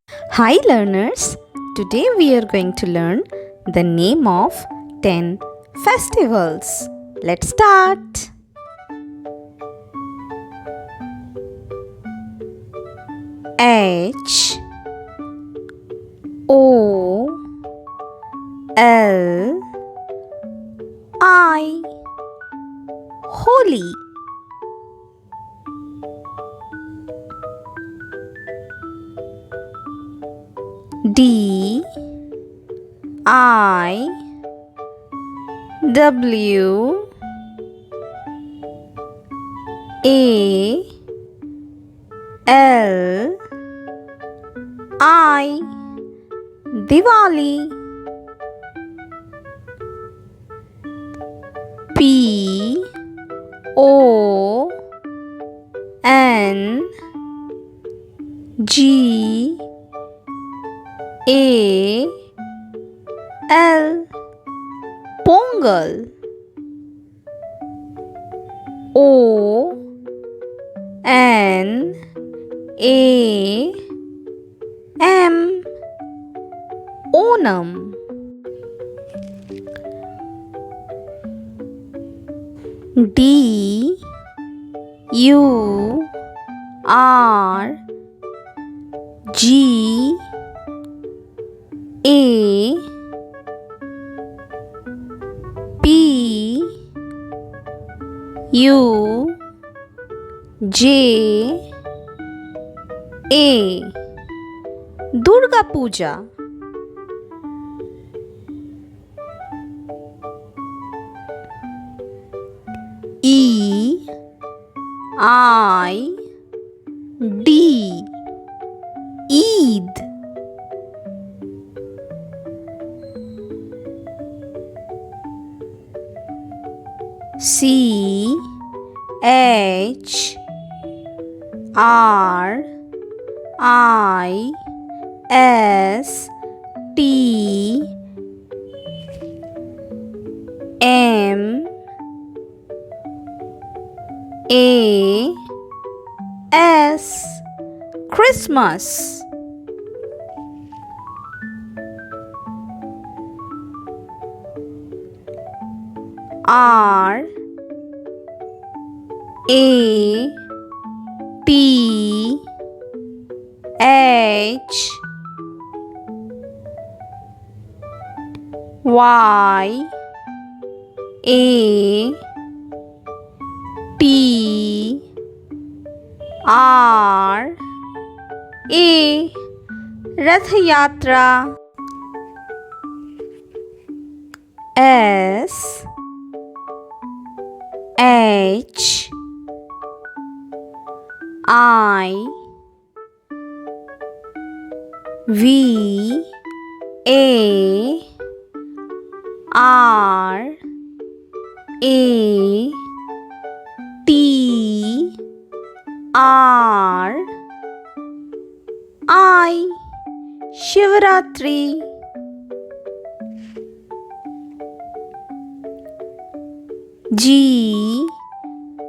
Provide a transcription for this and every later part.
Hi learners, today we are going to learn the name of 10 festivals. Let's start. H O L I Holi. D I W A L I Diwali. P O N G A L Pongal. O N A M Onam. D U R G A P U J A Durga Puja. E I D Eid. C H R I S T M A S Christmas. R A P H Y A T R A Rath Yatra. S H I V A R A T R I Shivaratri. G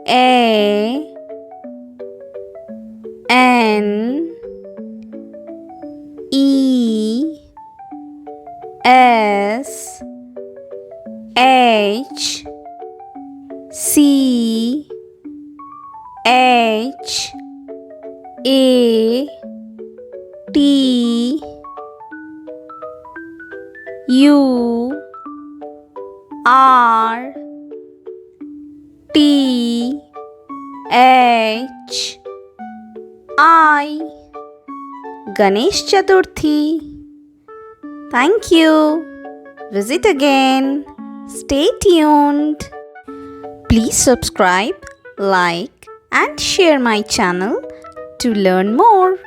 A N E S H C H A T U R T H I Ganesh Chaturthi. Thank you. Visit again. Stay tuned. Please subscribe, like, and share my channel to learn more.